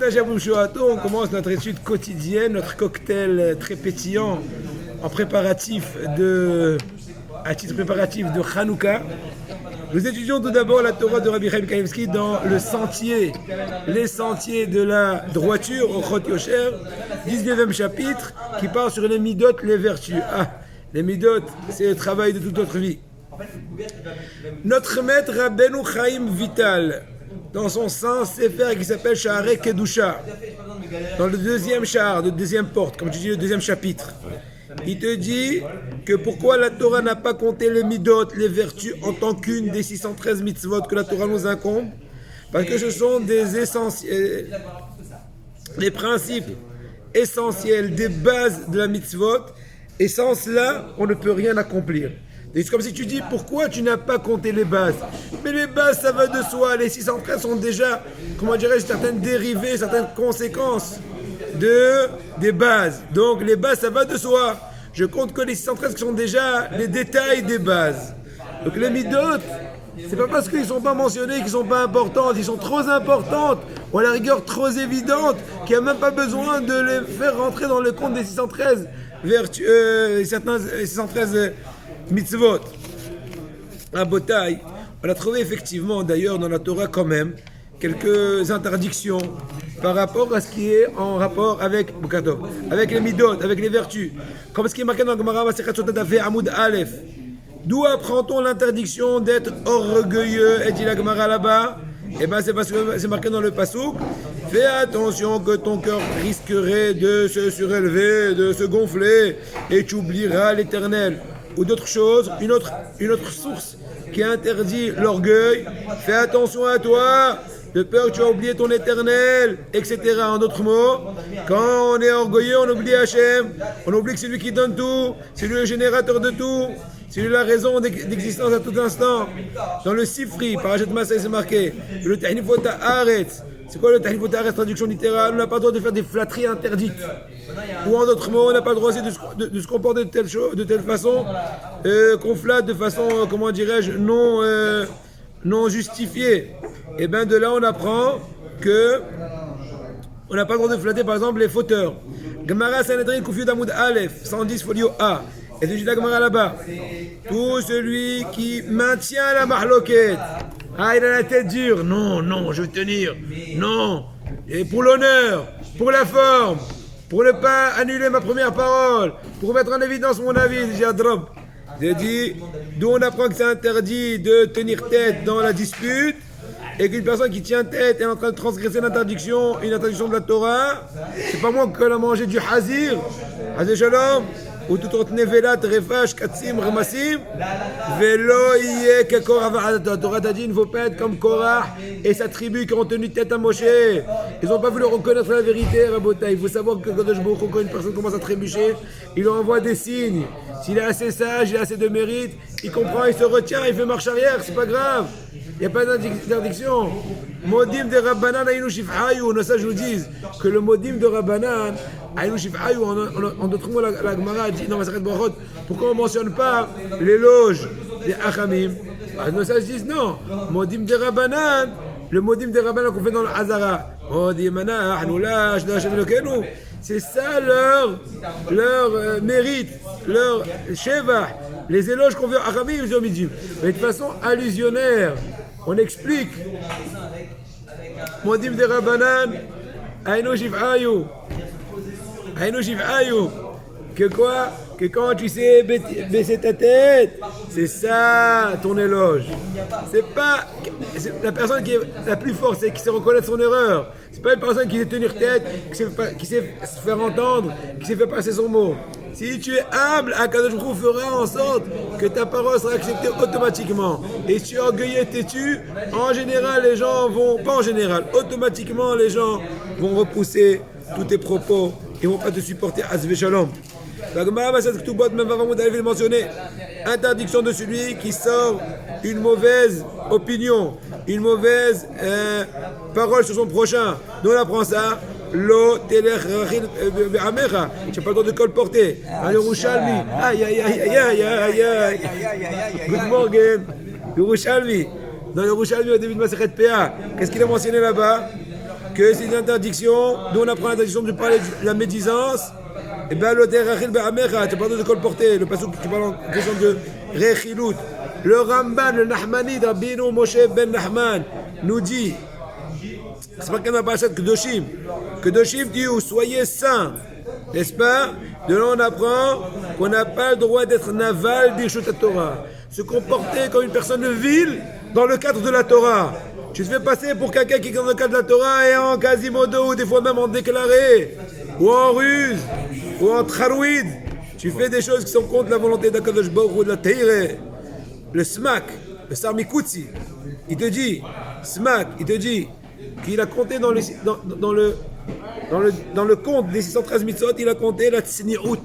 On commence notre étude quotidienne, notre cocktail très pétillant en préparatif à titre préparatif de Hanouka. Nous étudions tout d'abord la Torah de Rabbi Chaim Kanievski dans les sentiers de la droiture au Chot Yosher, 19e chapitre, qui parle sur les midot, les vertus. Les midot, c'est le travail de toute notre vie. Notre maître Rabbeinu Chaim Vital, dans son saint Sefer qui s'appelle Sha'arei Kedusha, dans le deuxième char, de deuxième porte, comme tu dis, le deuxième chapitre, il te dit que pourquoi la Torah n'a pas compté les midot, les vertus, en tant qu'une des 613 mitzvot que la Torah nous incombe, parce que ce sont des essentiels, les principes essentiels, des bases de la mitzvot, et sans cela, on ne peut rien accomplir. C'est comme si tu dis, pourquoi tu n'as pas compté les bases? Mais les bases, ça va de soi. Les 613 sont déjà, comment dirais-je, certaines dérivées, certaines conséquences des bases. Donc les bases, ça va de soi. Je compte que les 613 qui sont déjà les détails des bases. Donc les midot, c'est pas parce qu'ils ne sont pas mentionnés qu'ils ne sont pas importantes. Ils sont trop importantes, ou à la rigueur trop évidentes, qu'il n'y a même pas besoin de les faire rentrer dans le compte des 613 613 mitzvot. À Botaï, on a trouvé effectivement d'ailleurs dans la Torah quand même quelques interdictions par rapport à ce qui est en rapport avec les midot, avec les vertus. Comme ce qui est marqué dans la Gemara Masechet Sotah Daf Amoud Aleph. D'où apprend-on l'interdiction d'être orgueilleux? Et dit la Gemara là-bas, et bien c'est parce que c'est marqué dans le Passouk. Fais attention que ton cœur risquerait de se surélever, de se gonfler, et tu oublieras l'Éternel. Ou d'autres choses, une autre source qui interdit l'orgueil. Fais attention à toi, de peur que tu as oublié ton Éternel, etc. En d'autres mots, quand on est orgueilleux, on oublie Hachem, on oublie que c'est lui qui donne tout, c'est lui le générateur de tout, c'est lui la raison d'existence à tout instant. Dans le Sifri, Parashat Masay, c'est marqué, le Tahnifot Haaretz. C'est quoi le Tahnifot Haaretz, traduction littérale? On n'a pas le droit de faire des flatteries interdites. Ou en d'autres mots, on n'a pas le droit de se comporter de telle façon qu'on flatte de façon, comment dirais-je, non justifiée. Et bien de là, on apprend que on n'a pas le droit de flatter, par exemple, les fauteurs. Gemara Sanhedrin Kufiyud Amoud Aleph, 110 folio A. Et c'est juste la Gemara là-bas. Tout celui qui maintient la mahloket. Il a la tête dure. Non, je veux tenir. Non. Et pour l'honneur, pour la forme, pour ne pas annuler ma première parole, pour mettre en évidence mon avis, j'ai dit, d'où on apprend que c'est interdit de tenir tête dans la dispute, et qu'une personne qui tient tête est en train de transgresser une interdiction de la Torah, c'est pas moi qui a mangé du hazir, hazir shalom, ou tout autre nevelat, refash, katsim, ramassim, velo yé kekor avadat. La Torah t'a dit, il ne faut pas être comme Korah et sa tribu qui ont tenu tête à Moshe. Ils n'ont pas voulu reconnaître la vérité, Rabotai. Il faut savoir que quand une personne commence à trébucher, il lui envoie des signes. S'il est assez sage, il a assez de mérite, il comprend, il se retient, il fait marche arrière, c'est pas grave. Il n'y a pas d'interdiction. Modim de Rabbanan Aïnou Shif'ayou, nos sages nous disent que le modim de Rabbanan Aïnou Shif'ayou, en d'autres mots, la Gemara dit dans Masechet Brachot, pourquoi on ne mentionne pas l'éloge des Achamim? Nos sages disent non, modim de Rabbanan, le modim de Rabbanan qu'on fait dans le Hazara, modimana, Hanoulash, Hashem Elokenu, c'est ça leur mérite, leur sheva, les éloges qu'on veut à Achamim, ils ont mis. Mais de façon allusionnaire, on explique Modim de Rabbanan Aïnou Shif'ayou que quoi? Que quand tu sais baisser ta tête, c'est ça ton éloge. C'est la personne qui est la plus forte, c'est qui sait reconnaître son erreur. C'est pas une personne qui sait tenir tête, qui sait se faire entendre, qui sait faire passer son mot. Si tu es humble, Akadosh Baruch Hu fera en sorte que ta parole sera acceptée automatiquement. Et si tu es orgueilleux et têtu, en général, les gens vont, pas en général, automatiquement, les gens vont repousser tous tes propos et vont pas te supporter. Azve Shalom. La Gemara Masechet Ketubot, même avant d'aller mentionner, interdiction de celui qui sort une mauvaise opinion, une mauvaise parole sur son prochain. Nous on apprend ça. Lo telech rachil be'amecha. Tu n'as pas le droit de colporter. Dans Yerushalmi. Aïe. Good morning. Yerushalmi. Dans Yerushalmi, au début de Masechet PA, qu'est-ce qu'il a mentionné là-bas? que c'est une interdiction, d'où on apprend l'interdiction de parler de la médisance, et bien le terachil be'amecha, tu parles de colporter, le passage qui parle en question de rechilut. Le Ramban, le Nahmanide, Rabbeinu Moshe ben Nahman, nous dit, c'est pas qu'on a pas ça de Kedoshim. Kedoshim dit, soyez saints, n'est-ce pas? De là on apprend qu'on n'a pas le droit d'être naval d'Irshut Torah. Se comporter comme une personne de ville dans le cadre de la Torah. Tu te fais passer pour quelqu'un qui est dans le cadre de la Torah et en quasimodo, ou des fois même en déclaré, ou en ruse, ou en trarouid. Tu fais des choses qui sont contre la volonté d'Akadosh Baruch Hu de la Teire. Le Smak, le Sarmikoutsi, il te dit, Smak, il te dit qu'il a compté dans le compte des 613 mitzvot, il a compté la tsni'ut,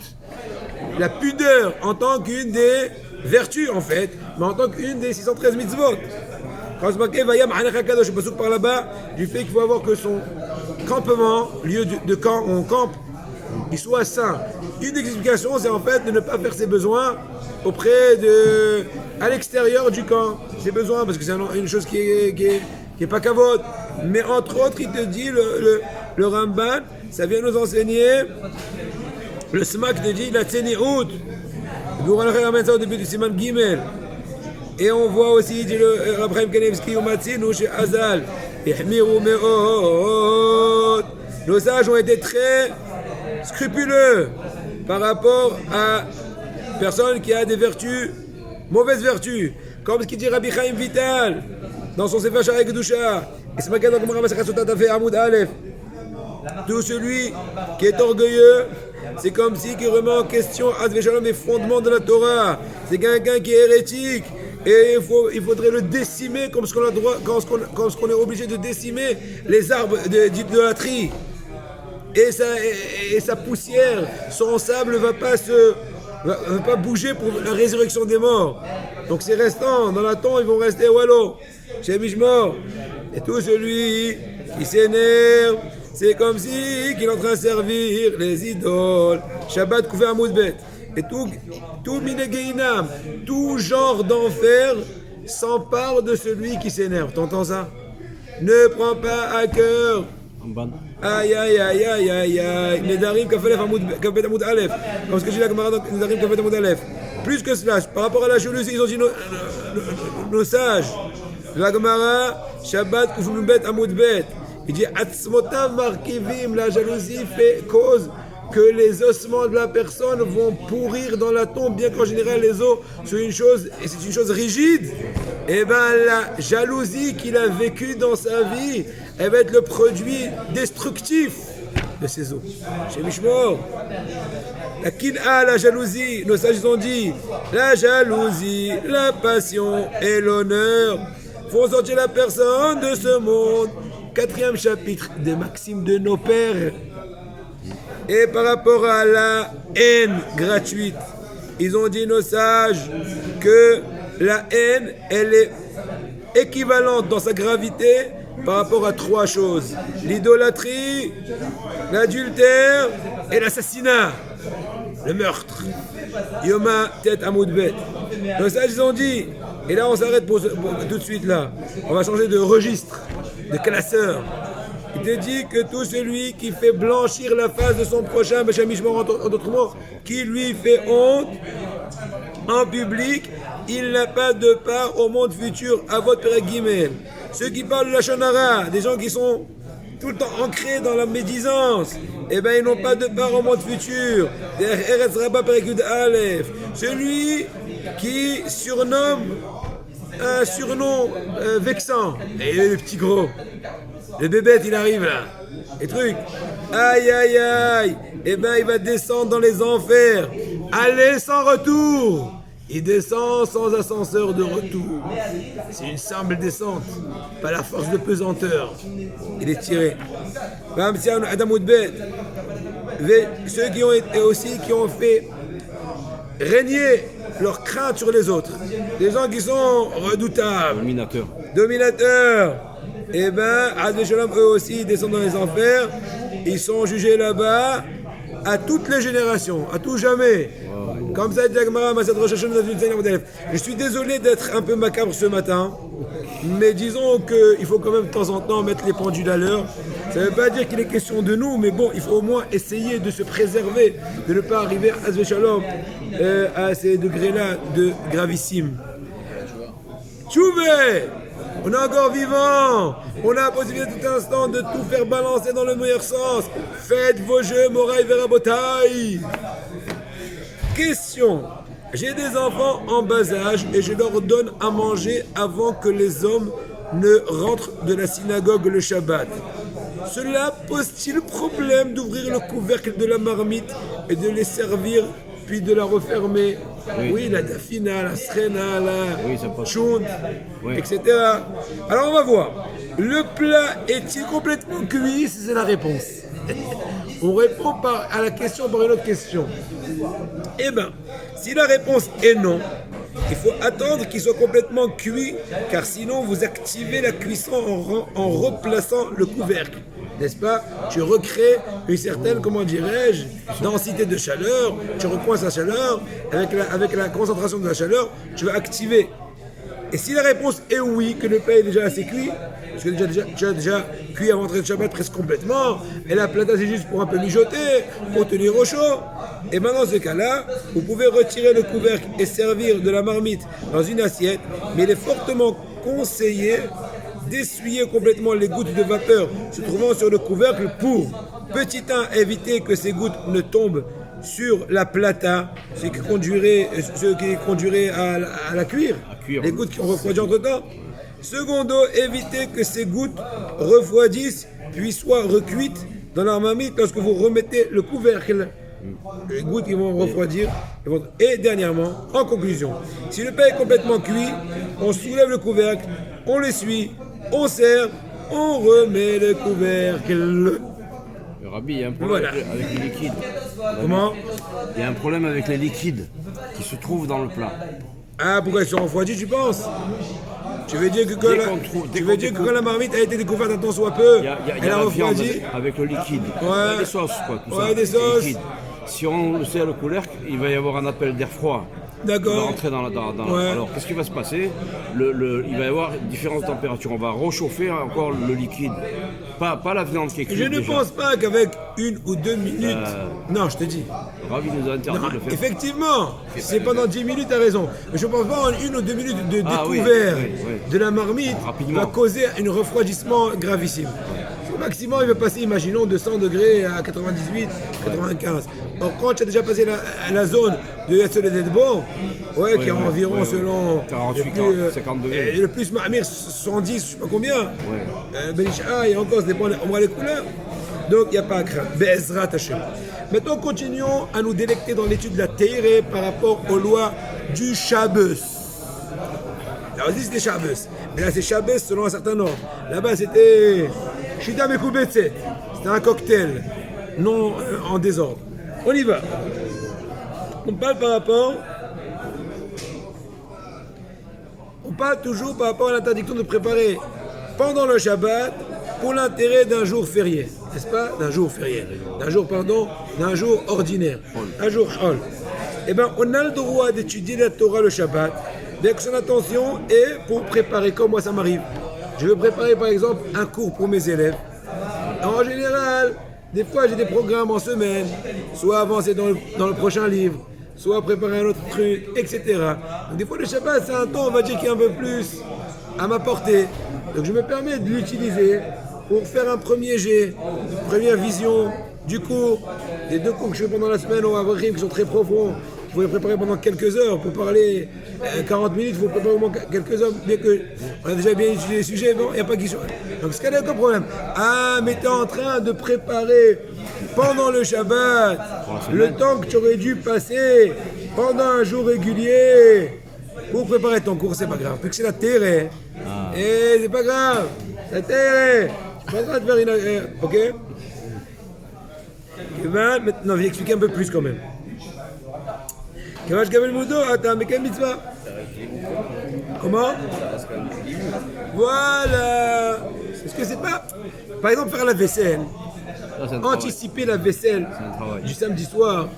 la pudeur en tant qu'une des vertus en fait, mais en tant qu'une des 613 mitzvot. Quand je passe par là-bas, du fait qu'il faut avoir que son campement, lieu de camp où on campe, il soit sain. Une des explications, c'est en fait de ne pas faire ses besoins à l'extérieur du camp. Ses besoins, parce que c'est une chose qui est pas kavod. Mais entre autres, il te dit, le Ramban, ça vient nous enseigner, le Smak te dit, la tseni'ut. Nous ramène ça au début du Siman Gimel. Et on voit aussi, dit le Abraham Kanevski, ou Matzinu chez Azal, Ihmiru me'ot. Nos sages ont été très scrupuleux par rapport à personne qui a des vertus, mauvaises vertus, comme ce qu'il dit Rabbi Chaim Vital dans son Sefer Sha'arei Kedusha. Et c'est marqué dans Gemara Masechet Sotah Tafeh Amoud Aleph. Tout celui qui est orgueilleux, c'est comme si qui remet en question les fondements de la Torah. C'est quelqu'un qui est hérétique. Et il faudrait le décimer comme ce qu'on a droit, comme ce qu'on est obligé de décimer les arbres d'idolâtrie. Et sa poussière, son sable ne va pas bouger pour la résurrection des morts. Donc ces restants dans la tombe, ils vont rester wallo, chez Mishmor. Et tout celui qui s'énerve, c'est comme si qu'il est en train de servir les idoles. Shabbat couvert à Moudbet. Et tout minegeinam, tout genre d'enfer s'empare de celui qui s'énerve. T'entends ça? Ne prends pas à cœur. Aïe aïe aïe aïe aïe aïe. Nedarim kafelef amoud alef. Comme ce que j'ai là, camarade, Nedarim kafelef amoud alef. Plus que cela, par rapport à la jalousie, ils ont dit nos sages. La Gemara, Shabbat kufnubet amoudbet. Il dit atzmotav markivim, la jalousie fait cause que les ossements de la personne vont pourrir dans la tombe, bien qu'en général les os sont une chose, et c'est une chose rigide. Et bien la jalousie qu'il a vécue dans sa vie, elle va être le produit destructif de ces os. Chez Mishmor, la kin'a, la jalousie, nos sages ont dit, la jalousie, la passion et l'honneur font sortir la personne de ce monde. 4e chapitre des Maximes de nos pères. Et par rapport à la haine gratuite, ils ont dit nos sages que la haine, elle est équivalente dans sa gravité par rapport à 3 choses. L'idolâtrie, l'adultère et l'assassinat, le meurtre. Yoma tête Amoudbet. Nos sages ils ont dit, et là on s'arrête pour tout de suite là, on va changer de registre, de classeur. Il te dit que tout celui qui fait blanchir la face de son prochain, en d'autres mots, qui lui fait honte en public, il n'a pas de part au monde futur, à votre guillemets. Ceux qui parlent de la Shonara, des gens qui sont tout le temps ancrés dans la médisance, eh bien ils n'ont pas de part au monde futur. Eretz Rabbah Perekud Aleph. Celui qui surnomme un surnom vexant, et le petit gros. Le bébête, il arrive là. Les trucs. Aïe, aïe, aïe. Eh bien, il va descendre dans les enfers. Aller sans retour. Il descend sans ascenseur de retour. C'est une simple descente. Pas la force de pesanteur. Il est tiré. Ceux qui ont fait régner leur crainte sur les autres. Des gens qui sont redoutables. Dominateurs. Eh bien, eux aussi, ils descendent dans les enfers. Ils sont jugés là-bas à toutes les générations, à tout jamais. Comme ça, je suis désolé d'être un peu macabre ce matin, mais disons qu'il faut quand même de temps en temps mettre les pendules à l'heure Ça ne veut pas dire qu'il est question de nous, mais bon, il faut au moins essayer de se préserver, de ne pas arriver à Shalom, à ces degrés-là de gravissime. Tchouvé! On est encore vivant. On a la possibilité tout instant de tout faire balancer dans le meilleur sens. Faites vos jeux, Moraï Verabotaï. Question. J'ai des enfants en bas âge et je leur donne à manger avant que les hommes ne rentrent de la synagogue le Shabbat. Cela pose-t-il problème d'ouvrir le couvercle de la marmite et de les servir puis de la refermer? Oui, la dafina, la srena, la chound, etc. Alors on va voir. Le plat est-il complètement cuit? C'est la réponse. On répond à la question par une autre question. Eh bien, si la réponse est non, il faut attendre qu'il soit complètement cuit, car sinon vous activez la cuisson en replaçant le couvercle. N'est-ce pas? Tu recrées une certaine, comment dirais-je, densité de chaleur, tu recoinces la chaleur, avec la concentration de la chaleur, tu vas activer. Et si la réponse est oui, que le plat est déjà assez cuit, parce que tu as déjà cuit avant d'entrer de Shabbat presque complètement, et la plata c'est juste pour un peu mijoter, pour tenir au chaud, et maintenant dans ce cas-là, vous pouvez retirer le couvercle et servir de la marmite dans une assiette, mais il est fortement conseillé d'essuyer complètement les gouttes de vapeur se trouvant sur le couvercle pour, petit 1, éviter que ces gouttes ne tombent sur la plata, ce qui conduirait à la cuire, les gouttes qui ont refroidi entre temps. Secondo, éviter que ces gouttes refroidissent puis soient recuites dans la marmite lorsque vous remettez le couvercle. Les gouttes qui vont refroidir. Et dernièrement, en conclusion, si le pain est complètement cuit, on soulève le couvercle, on l'essuie, on sert, on remet le couvercle. Rabbi, il y a un problème avec les liquides. Comment? Il y a un problème avec les liquides qui se trouvent dans le plat. Ah, pourquoi ils sont refroidis, tu penses? Tu veux dire que quand la marmite a été découverte un temps soit peu, elle a refroidi avec le liquide. Ouais. Il y a des sauces, quoi. Tout ça, des sauces. Liquide. Si on sert le couvercle, il va y avoir un appel d'air froid. D'accord. Il va rentrer dans la. Alors, qu'est-ce qui va se passer? Il va y avoir différentes températures. On va réchauffer encore le liquide. Pas la viande qui est cuite. Je ne pense pas qu'avec 1 ou 2 minutes. Non, je te dis. Ravi nous a interdit de le faire. Effectivement, c'est pendant 10 minutes, tu as raison. Mais je ne pense pas en 1 ou 2 minutes de découvert de la marmite va causer un refroidissement gravissime. Au maximum, il va passer, imaginons, de 100 degrés à 98, 95. Or, quand tu as déjà passé la zone de Yassel et bon, qui est environ selon 48, 50 degrés. Le plus Mahmir 110, je ne sais pas combien. Belisha, et encore, ça dépend, on voit les couleurs. Donc, il n'y a pas à craindre. Be'ezrat Hashem. Maintenant, continuons à nous délecter dans l'étude de la Teiré par rapport aux lois du Shabbos. Là aussi, c'était Shabbos. Mais là, c'est Shabbos selon un certain ordre. Là-bas, c'était Shida Mekubetset. C'était un cocktail, non en désordre. On y va. On parle toujours par rapport à l'interdiction de préparer pendant le Shabbat pour l'intérêt d'un jour férié. N'est-ce pas? D'un jour férié. D'un jour ordinaire. Un jour Shol. Eh bien, on a le droit d'étudier la Torah le Shabbat, bien que son intention est pour préparer, comme moi ça m'arrive. Je veux préparer par exemple un cours pour mes élèves. En général, des fois j'ai des programmes en semaine, soit avancer dans le prochain livre, soit préparer un autre truc, etc. Donc des fois le Shabbat c'est un temps, on va dire, qui est un peu plus à ma portée. Donc je me permets de l'utiliser pour faire un premier jet, une première vision du cours, des 2 cours que je fais pendant la semaine au Avrim qui sont très profonds. Il faut les préparer pendant quelques heures. Pour parler 40 minutes, il faut préparer au moins quelques heures, bien qu'on a déjà bien étudié les sujets, bon, il n'y a pas qui soit. Donc ce qu'il y a aucun problème. Ah, mais tu es en train de préparer pendant le Shabbat le temps que tu aurais dû passer pendant un jour régulier pour préparer ton cours, c'est pas grave. Puis que c'est la terre. Et c'est pas grave. La terre. Tu es en train de faire une. Ok? Et ben, maintenant, je vais expliquer un peu plus quand même. Comment? Voilà. Est-ce que c'est pas... Par exemple, faire la vaisselle. Anticiper la vaisselle du samedi soir,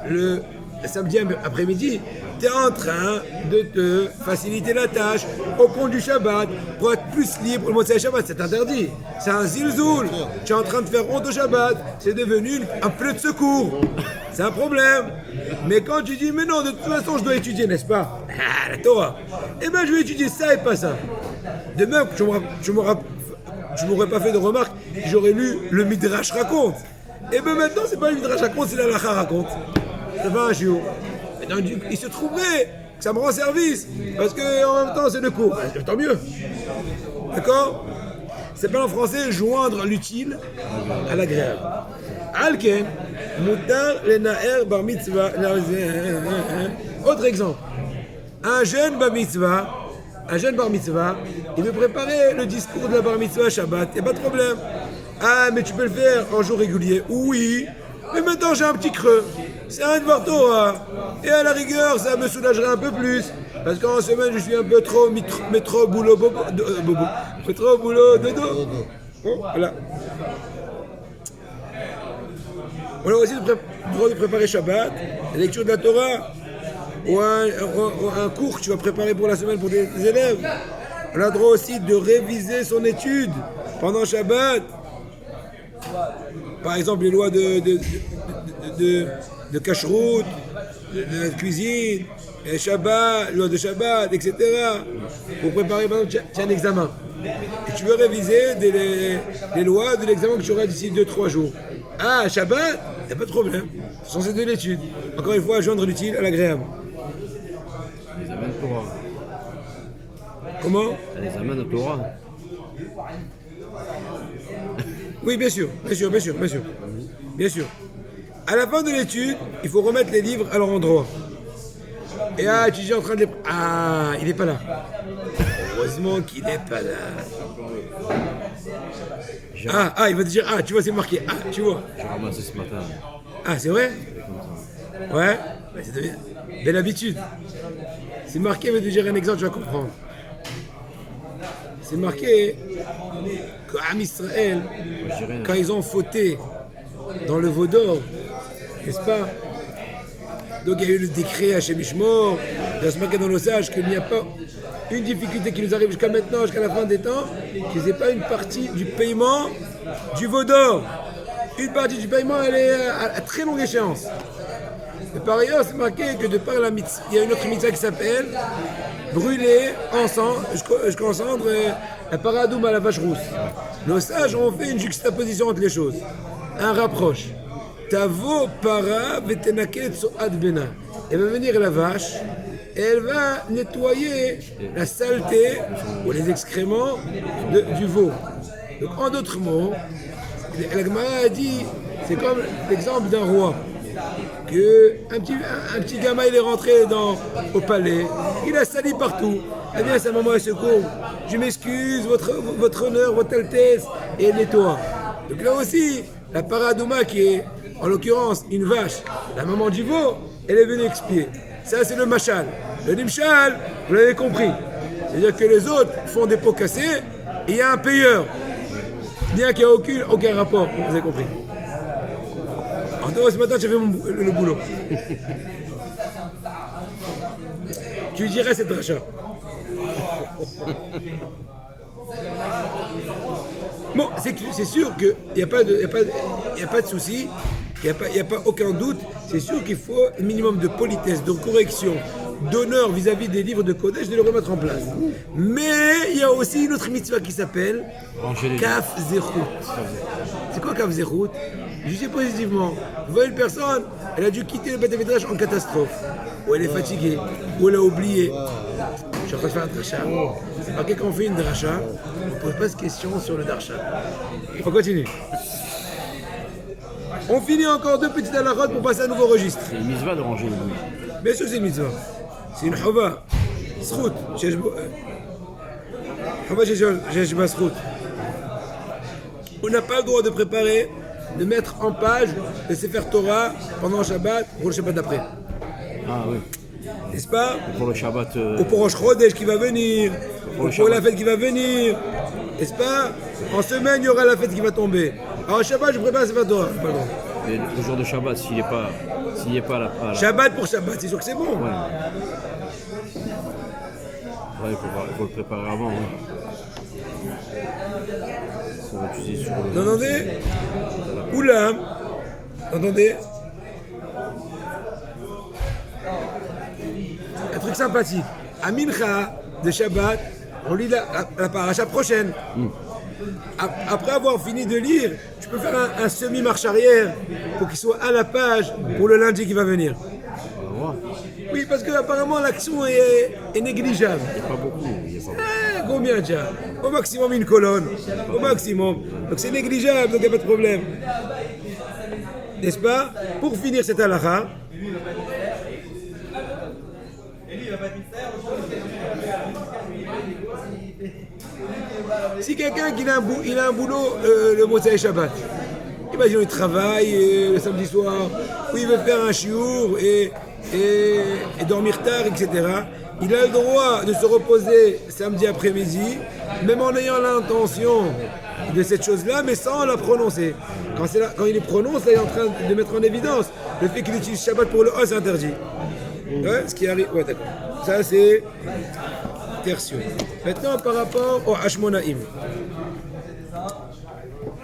le samedi après-midi, tu es en train de te faciliter la tâche au compte du Shabbat pour être plus libre. Le Motsei Shabbat, c'est interdit. C'est un zilzoul. Tu es en train de faire honte au Shabbat. C'est devenu un peu de secours. C'est un problème. Mais quand tu dis, mais non, de toute façon, je dois étudier, n'est-ce pas? Ah, la Torah. Eh bien, je vais étudier ça et pas ça. De même, je m'aurais pas fait de remarque, j'aurais lu le Midrash raconte. Et bien maintenant, c'est pas le Midrash raconte, c'est la Lacha raconte. Ça fait un chiot. Et donc, il se trouvait que ça me rend service, parce qu'en même temps, c'est le cours. Tant mieux. D'accord? C'est pas en français joindre l'utile à l'agréable. Alken, mutar lenaer bar mitzvah. Autre exemple. Un jeune bar mitzvah, il veut préparer le discours de la bar mitzvah Shabbat, il n'y a pas de problème. Ah, mais tu peux le faire en jour régulier. Oui, mais maintenant j'ai un petit creux. C'est un devoir Torah. Et à la rigueur, ça me soulagerait un peu plus. Parce qu'en semaine, je suis un peu trop métro boulot bobo. Métro boulot dodo. Bon, voilà. On a aussi le droit de préparer Shabbat, la lecture de la Torah. Ou un cours que tu vas préparer pour la semaine pour tes élèves. On a le droit aussi de réviser son étude pendant Shabbat. Par exemple, les lois de cacheroute, de cuisine, les Shabbat, les lois de Shabbat, etc. Pour préparer, par exemple, tu as un examen. Et tu veux réviser les lois de l'examen que tu auras d'ici 2-3 jours. Ah, Shabbat, il n'y a pas de problème. Ce sont ces de l'étude. Encore une fois, joindre l'utile à l'agréable. Les amènes Torah. Comment? Les amènes Torah. Oui, bien sûr. Bien sûr. À la fin de l'étude, il faut remettre les livres à leur endroit. Et tu es en train de les... Ah, il n'est pas là. Heureusement qu'il n'est pas là. Il va te dire, tu vois, c'est marqué. Tu vois. J'ai ramassé ce matin. Ah, c'est vrai? Ouais. C'est belle habitude. C'est marqué, je vais te dire un exemple, tu vas comprendre. C'est marqué qu'Am Israël, quand ils ont fauté dans le veau d'or, n'est-ce pas? Donc il y a eu le décret Hachem Ishmor, il y a se marqué dans le sage qu'il n'y a pas une difficulté qui nous arrive jusqu'à maintenant, jusqu'à la fin des temps, que ce n'est pas une partie du paiement du veau d'or. Une partie du paiement, elle est à très longue échéance. Et par ailleurs, c'est marqué que de par la mitzvah, il y a une autre mitzvah qui s'appelle brûler ensemble, je concentre un paradoum à la vache rousse. Nos sages ont fait une juxtaposition entre les choses, un rapproche. Tavo para vetenaket soad bena. Elle va venir la vache et elle va nettoyer la saleté ou les excréments du veau. Donc en d'autres mots, la Gemara a dit, c'est comme l'exemple d'un roi. Un petit gamin il est rentré au palais, il a sali partout. Eh bien sa maman elle se courbe, je m'excuse, votre honneur, votre altesse, et elle nettoie. Donc là aussi, la paradouma qui est en l'occurrence une vache, la maman du veau, elle est venue expier. Ça c'est le machal. Le nimshal, vous l'avez compris. C'est-à-dire que les autres font des pots cassés et il y a un payeur. Bien qu'il n'y a aucun rapport, vous avez compris. En tout cas, ce matin, j'ai fait le boulot. Tu dirais cette rachat. Bon, c'est sûr qu'il n'y a pas de souci, il n'y a pas aucun doute. C'est sûr qu'il faut un minimum de politesse, de correction, d'honneur vis-à-vis des livres de Kodesh, de les remettre en place. Mais il y a aussi une autre mitzvah qui s'appelle Kaf Zerut. C'est quoi Kaf Zerut? Jugez positivement. Vous voyez une personne, elle a dû quitter le Beth Midrash en catastrophe. Ou elle est fatiguée, ou elle a oublié. Je suis en train de faire un drasha. C'est marqué quand on fait une drasha, on ne pose pas de questions sur le drasha. On continue. On finit encore deux petites halachot pour passer à un nouveau registre. C'est une mitzvah de ranger les bouilles. Bien sûr, c'est une mitzvah. C'est une chova. Srout. Chova, j'ai ma srout. On n'a pas le droit de préparer, de mettre en page le Sefer Torah pendant le Shabbat pour le Shabbat d'après. Ah oui. N'est-ce pas? Et pour le Shabbat. Ou pour Rosh Chodesh qui va venir. Ou pour la fête qui va venir. N'est-ce pas? En semaine, il y aura la fête qui va tomber. Alors, Shabbat, je prépare le Sefer Torah. Pas le droit. Mais le jour de Shabbat, s'il n'est pas à la... Shabbat pour Shabbat, c'est sûr que c'est bon. Ouais, il faut le préparer avant. Ouais. Ça va utiliser sur le... Vous entendez? Oula, vous entendez? Un truc sympathique. À Mincha de Shabbat, on lit la paracha prochaine. Après avoir fini de lire, tu peux faire un semi-marche arrière pour qu'il soit à la page pour le lundi qui va venir. Oui, parce que apparemment l'action est négligeable. Il n'y a pas beaucoup. Combien déjà? Au maximum une colonne. Au maximum. Donc c'est négligeable, donc il n'y a pas de problème. N'est-ce pas? Pour finir cette halakha, si quelqu'un qui a un boulot le Motsei Shabbat, imagine il travaille le samedi soir, ou il veut faire un chiour et dormir tard, etc. Il a le droit de se reposer samedi après-midi, même en ayant l'intention de cette chose-là, mais sans la prononcer. Quand il les prononce, là, il est en train de mettre en évidence le fait qu'il utilise Shabbat pour le os interdit. Ouais, ce qui arrive. Ouais, d'accord. Ça, c'est tertio. Maintenant, par rapport au Hashmonaïm.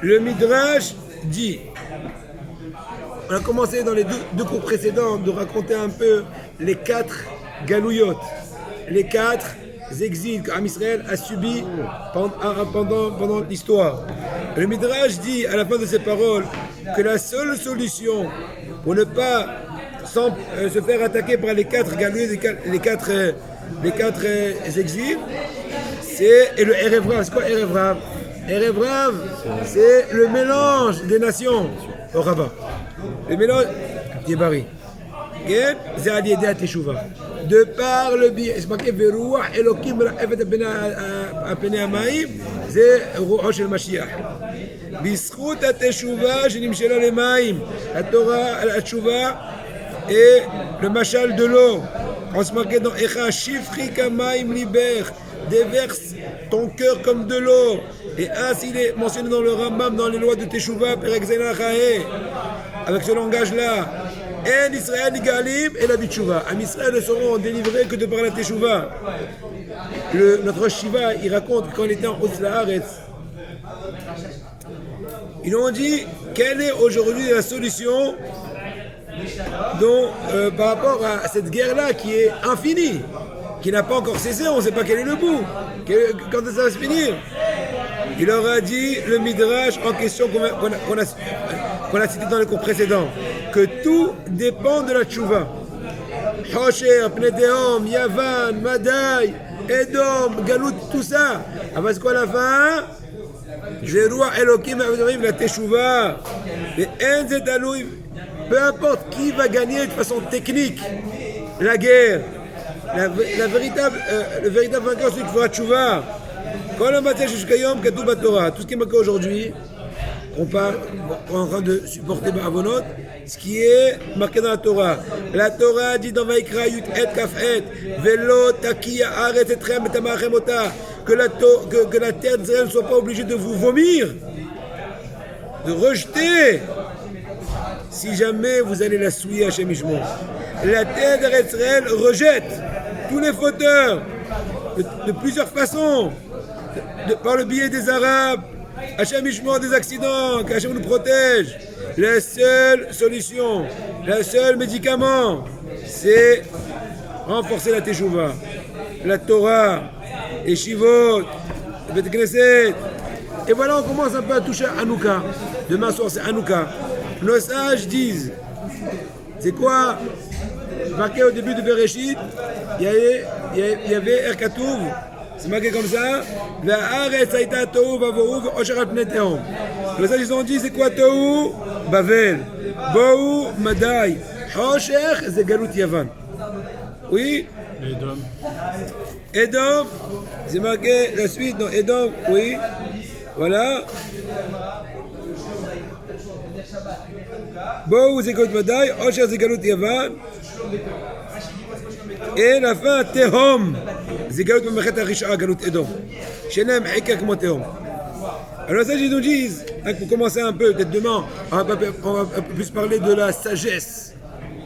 Le Midrash dit, on a commencé dans les deux cours précédents de raconter un peu les 4 galouyot, les 4 exils qu'Am Israël a subis pendant l'histoire. Le Midrash dit à la fin de ces paroles que la seule solution pour ne pas se faire attaquer par les 4 galouyot, les quatre exils, c'est le Erev Rav. C'est quoi Erev Rav? Erev Rav, c'est le mélange des nations au rabbin. Le mélange Yébari. C'est à l'idée à Teshuvah. De par le biais, c'est marqué Veruach Elokim Ra'efet Apene Amaim, c'est Ruach Shel Mashiach. Bischut HaTeshuvah Shenimshela Lemaim. La Torah, la Teshuvah et le machal de l'eau. On se marquait dans Echa Shifri Kamaim Liber, déverse ton cœur comme de l'eau. Et ainsi il est mentionné dans le Rambam, dans les lois de Teshuvah, Perek Zena Chae, avec ce langage-là. En Israël Nigalim et la Teshuvah. Am Israël ne seront délivrés que de par la Teshuvah. Notre Shiva, il raconte que quand il était en Haaretz, ils ont dit quelle est aujourd'hui la solution par rapport à cette guerre-là qui est infinie, qui n'a pas encore cessé, on ne sait pas quel est le bout, quand ça va se finir. Il leur a dit, le Midrash en question qu'on a cité dans les cours précédents, que tout dépend de la Teshuvah. Hosher, Pneteom, Yavan, Madai, Edom, Galout, tout ça. Après c'est quoi la fin? Zeruah Elokim, la Teshuvah. Et Enzetaloui. Peu importe qui va gagner de façon technique la guerre, le véritable vainqueur, c'est celui qui fera tchouva. Tout ce qui est marqué aujourd'hui, on est en train de supporter Ba'avonot, ce qui est marqué dans la Torah. La Torah dit dans Vaikra Yut Et Kaf Et, Velo Takiya Aret Etrem Tamachem Ota, que la terre d'Israël ne soit pas obligée de vous vomir, de rejeter. Si jamais vous allez la souiller à Shemishmo, la terre d'Israël rejette tous les fauteurs de plusieurs façons, par le biais des Arabes, Hachem Ishmo des accidents, qu'Hachem nous protège. La seule solution, le seul médicament, c'est renforcer la Teshuvah, la Torah, les Shivot, le Bet Knesset. Et voilà, on commence un peu à toucher à Hanouka. Demain soir, c'est Hanouka. Nos sages disent, c'est quoi? Marqué au début de Bereshit, il y avait Erkatouv, c'est marqué comme ça. Nos sages ils ont dit, c'est quoi Tohu? Bavel. Bohu, Madai. Hosher, c'est Galut Yavan. Oui? Edom, c'est marqué la suite, non, Edom, oui. Voilà. Bohu, c'est Galut Madai. Hosher, c'est Galut Yavan. Et la fin, Tehom. זה גלות במלאכת הרשעה, גלות אדום. שאין להם חיקה כמו תהום. Alors ça, ils nous disent, hein, pour commencer un peu, peut-être demain, on va un peu plus parler de la sagesse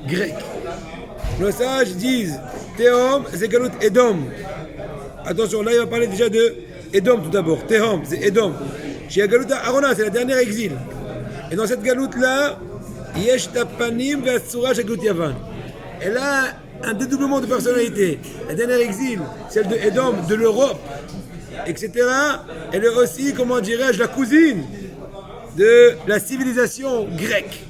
grecque. Nos sages disent, Théom, c'est Galout Edom. Attention, là, il va parler déjà de Edom tout d'abord. Théom, c'est Edom. Chez Galout Arona, c'est la dernière exil. Et dans cette galoute-là, Yesh Tapanim Vatsura chez Galout Yavan. Elle a un dédoublement de personnalité. La dernière exil, celle de Edom, de l'Europe, etc. Elle est aussi, comment dirais-je, la cousine de la civilisation grecque.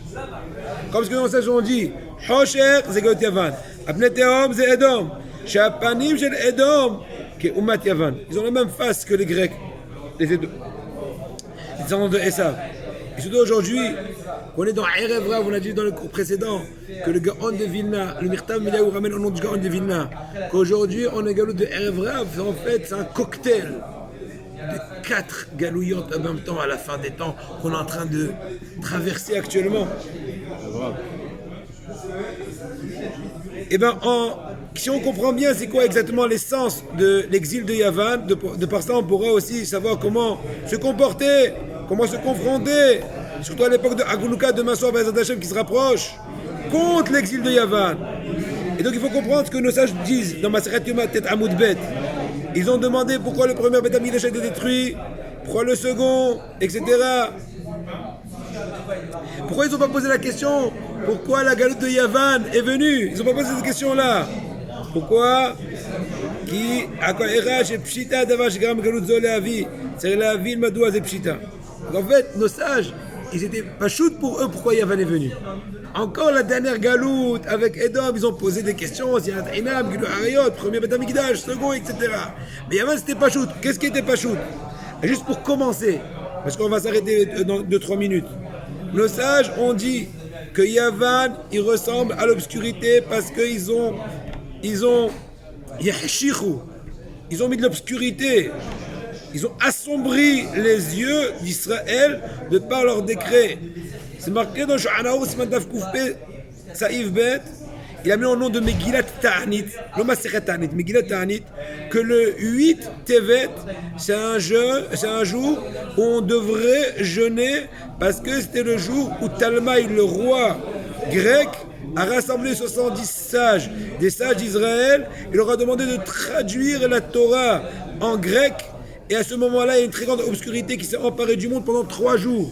Comme ce que nos sages ont dit, Hosher, c'est Galout Yavan. Apne Théom, c'est Edom. Shapanim, c'est Edom, qui est Umat Yavan. Ils ont la même face que les Grecs, les descendants de Esav. Et surtout aujourd'hui, on est dans Erev Rav, on a dit dans le cours précédent que le Gaon de Vilna, le Mirtav Milaou ramène au nom du Gaon de Vilna, qu'aujourd'hui on est Galout de Erev Rav, en fait c'est un cocktail de 4 galouillantes en même temps à la fin des temps qu'on est en train de traverser actuellement. Et bien, si on comprend bien c'est quoi exactement l'essence de l'exil de Yavan, de par ça on pourra aussi savoir comment se comporter, comment se confronter, surtout à l'époque de Aguluka, de Massour Bezat Hashem qui se rapproche, contre l'exil de Yavan. Et donc il faut comprendre ce que nos sages disent dans Maseret Yoma Tet Amoud Bet. Ils ont demandé pourquoi le premier Beth Amikdash a été détruit, pourquoi le second, etc. Pourquoi ils n'ont pas posé la question pourquoi la galoute de Yavan est venue? Ils n'ont pas posé cette question-là. Pourquoi qui pshita c'est la ville Madoua c'est pshita. En fait, nos sages, ils étaient pas chouts pour eux pourquoi Yavan est venu. Encore la dernière galoute avec Edom, ils ont posé des questions. Il y a Inam, Gilou Harayot, premier Beth Amikdash, second, etc. Mais Yavan c'était pas chout. Qu'est-ce qui était pas chout? Juste pour commencer, parce qu'on va s'arrêter dans 2-3 minutes. Nos sages ont dit que Yavan, il ressemble à l'obscurité parce qu'ils ont mis de l'obscurité. Ils ont assombri les yeux d'Israël de par leur décret. C'est marqué dans Sha'anaou Simantaf Koufpe Saïf Bet. Il a mis le nom de Megillat Ta'anit, le Maseret Ta'anit, Megillat Ta'anit, que le 8 Tevet, c'est un jour où on devrait jeûner parce que c'était le jour où Talmaï, le roi grec, a rassemblé 70 sages, des sages d'Israël. Il leur a demandé de traduire la Torah en grec. Et à ce moment-là, il y a une très grande obscurité qui s'est emparée du monde pendant 3 jours.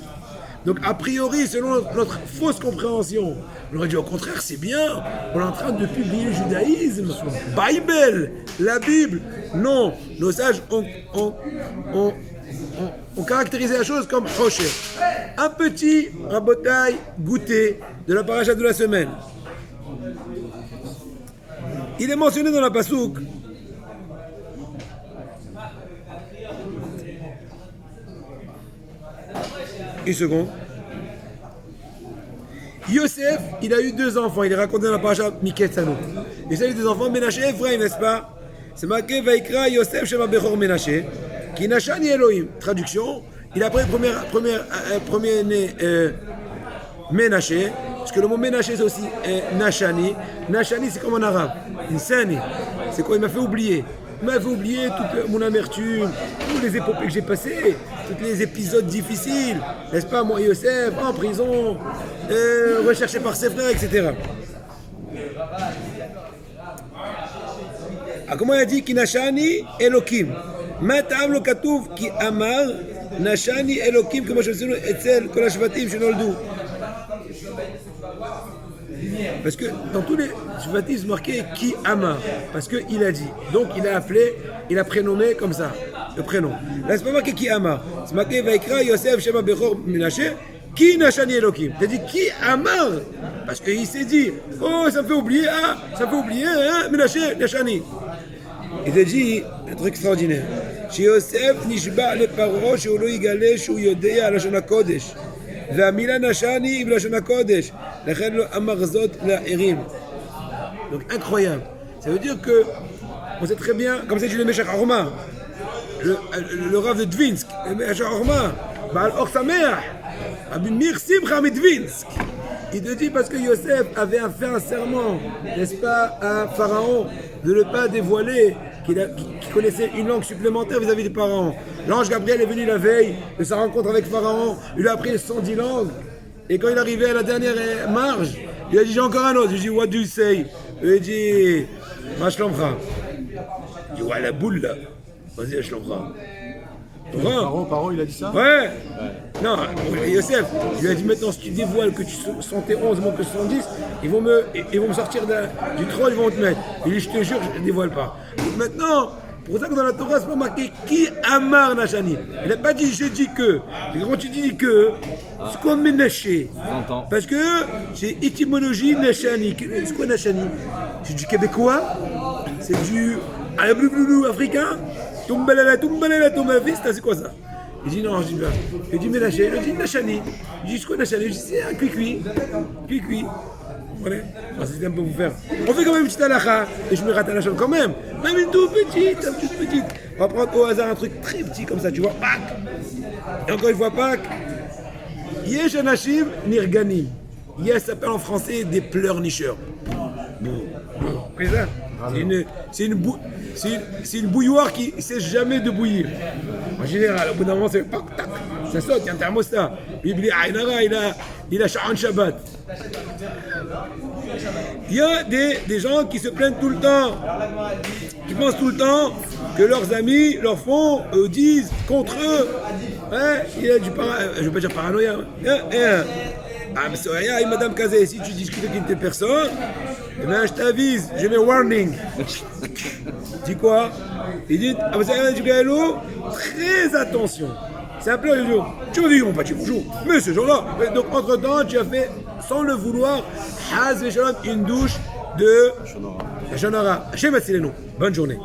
Donc, a priori, selon notre fausse compréhension, on aurait dit au contraire, c'est bien, on est en train de publier le judaïsme, Bible, la Bible. Non, nos sages ont caractérisé la chose comme Hosher. Un petit rabotail goûté de la paracha de la semaine. Il est mentionné dans la Passouk. Une seconde. Yosef, il a eu 2 enfants. Il est raconté dans la paracha Miketsano. Il a eu 2 enfants, Ménaché et Ephraim, n'est-ce pas? C'est marqué Vaikra Yosef Shema Bechor Ménaché, qui Nashani Elohim. Traduction, il a pris le premier-né Ménaché, parce que le mot Ménaché c'est aussi Nashani. Nashani c'est comme en arabe, Insani. C'est quoi? Il m'a fait oublier. Il m'a fait oublier toute mon amertume, toutes les épopées que j'ai passées, tous les épisodes difficiles, n'est-ce pas, moi Yosef, en prison, recherché par ses frères, etc. Ah, comment il a dit? Ki Nashani Elokim. Matam lo katuv ki amar Nashani Elokim, comme je me etzel kol hashvatim shenoldu. Parce que dans tous les shvatim, c'est marqué Ki Amar, parce qu'il a dit. Donc il a appelé, il a prénommé comme ça, le prénom. Là c'est pas marqué Ki Amar, c'est marqué Vaikra Yosef Shema Bechor Ménaché, Ki Nashani Elokim. Il a dit Ki Amar, parce qu'il s'est dit, oh ça me fait oublier, Ménaché, Nashani. Il a dit un truc extraordinaire. Chez Yosef Nishba le Paro, chez Olo Yigale, chez Yodea, la Shana Kodesh. והמילה נשני בלשון הקודש, לכן לא אמר זאת לאחרים. Donc incroyable. Ça veut dire que on sait très bien, comme ça dit le Meshach Horma, le Rav de Dvinsk, le Meshach Horma, Baal Or Sameach, Rabbi Mir Simcha Dvinsk. Il te dit parce que Yosef avait fait un serment, n'est-ce pas, à Pharaon, de ne pas dévoiler qui connaissait une langue supplémentaire vis-à-vis des pharaons. L'ange Gabriel est venu la veille de sa rencontre avec Pharaon, il lui a appris 110 langues. Et quand il arrivait à la dernière marge, il a dit j'ai encore un autre. Je lui ai dit what do you say? Il a dit ma shlomcha. Il dit ouais la boule là. Vas-y la shlomcha. Paro, il a dit ça? Ouais. Non, Yosef, il lui a dit maintenant si tu dévoiles que tu 111 moins que 70, ils vont me sortir du troll, ils vont te mettre. Il dit je te jure, je ne dévoile pas. Donc maintenant, pour ça que dans la Torah, c'est pas marqué qui Amar Nashani. Il n'a pas dit je dis que. Et quand tu dis que, c'est quoi Ménaché? Parce que c'est étymologie Nashani. C'est quoi Nashani? C'est du québécois? C'est du africain? Tumbalala, c'est quoi ça? Il dit non, je dis bien. Il dit Ménaché, il dit Nashani. Il dit c'est quoi Nashani? Je dis c'est un cuicui. Voilà. C'est un peu vous faire. On fait quand même une petite halakha et je me rate à la chambre quand même. Même une toute petite. On va prendre au hasard un truc très petit comme ça, tu vois. Pâques. Et encore une fois, Pâques. Yesh anashim nirganim. Yes s'appelle en français des pleurnicheurs. Bon. C'est ça. C'est une bouilloire qui ne cesse jamais de bouillir. En général, au bout d'un moment, c'est tac, tac, ça saute, il y a un thermostat. Il a Sha'an Shabbat. Il y a des gens qui se plaignent tout le temps, qui pensent tout le temps que leurs amis leur font, disent contre eux. Ouais, il y a du je ne veux pas dire paranoïa. Ah, mais c'est Madame Kazé, si tu discutes avec une telle personne, eh bien, je t'avise, je mets warning. Dis quoi? Il dit, ah, mais c'est du Gaëlo, très attention. C'est un peu le jour. Tu m'as dit, mon petit bonjour. Mais ce jour-là, donc entre-temps, tu as fait, sans le vouloir, une douche de Shonara. Bonne journée.